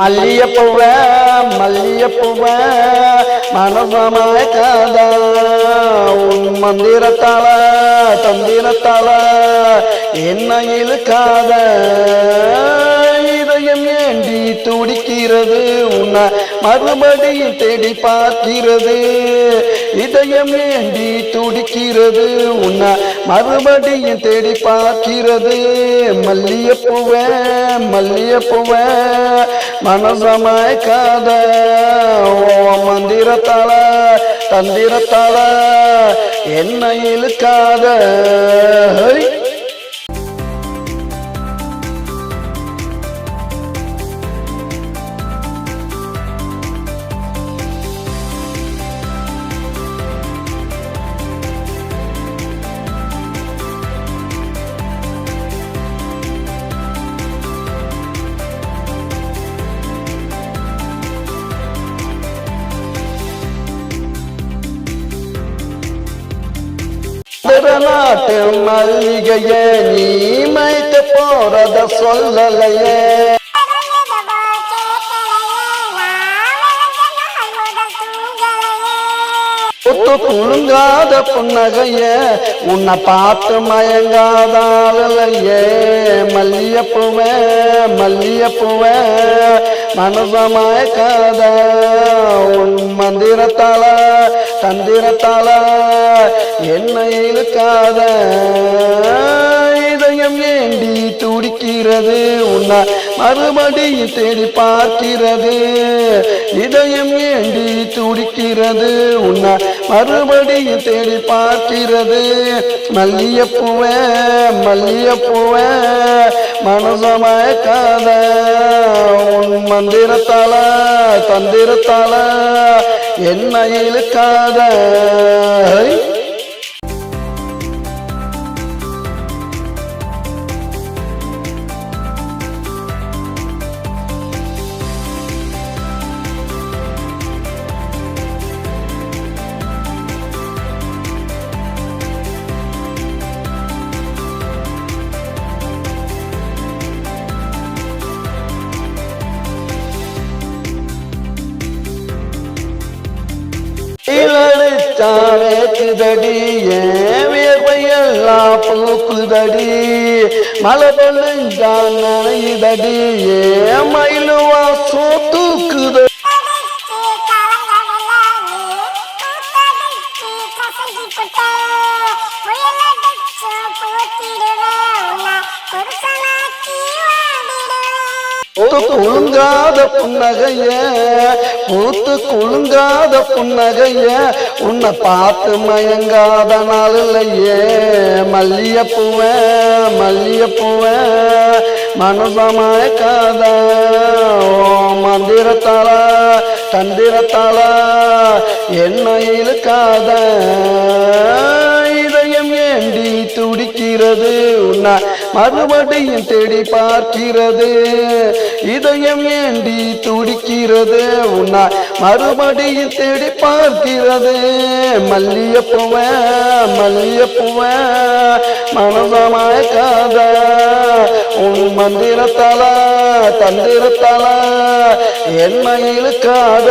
மல்லியப்பூவ மல்லியப்பூவ மனசமயக்காத உன் மந்திரத்தால தந்திரத்தால என்ன இழுக்காத இதயம் ஏண்டி துடிக்கிறது உன்னை மறுபடியும் தேடி பார்க்கிறது இதயம் ஏண்டி துடிக்கிறது உன்னை மறுபடியும் தேடி பார்க்கிறது மல்லியப்பூவ மல்லியப்பூவ மனசமயக்காத மந்திரத்தால தந்திரத்தால என்ன இழுக்காத நாட்டு மல்லிகைய நீ மைத்து போறத சொல்லலையே குலுங்காத புன்னகைய உன்னை பார்த்து மயங்காதாலையே மல்லியப்பூவ மல்லியப்பூவ மனசமயக்காத உன் மந்திரத்தால தந்திரத்தால என்ன இழுக்காத இதயம் ஏண்டி துடிக்கிறது உன்னை மறுபடியும் தேடி பார்க்கிறது இதயம் ஏண்டி துடிக்கிறது உன்னை மறுபடியும் தேடி பார்க்கிறது மல்லியப்பூவ மல்லியப்பூவ மனசமயக்காத உன் மந்திரத்தால தந்திரத்தால என்ன இழுக்காத வேக்குதடி வியர்வையெல்லாம் பூக்குதடி மழை பொழுஞ்சான் நனையுதடி மயிலுவா சோத்துக்குது குலுங்காத புன்னகைய பூத்து குலுங்காத புன்னகைய உன்னை பார்த்து மயங்காத நாள் இல்லையே மல்லியப்பூவ மல்லியப்பூவ மனசமயக்காத மந்திரத்தால தந்திரத்தால என்ன இழுக்காத இதயம் ஏண்டி துடிக்கிறது உன்னை மறுபடியும் தேடி பார்க்கிறது இதயம் ஏண்டி துடிக்கிறது உன்னை மறுபடியும் தேடி பார்க்கிறது மல்லியப்பூவ மல்லியப்பூவ மனசமயக்காத உன் மந்திரத்தால தந்திரத்தால என்ன இழுக்காத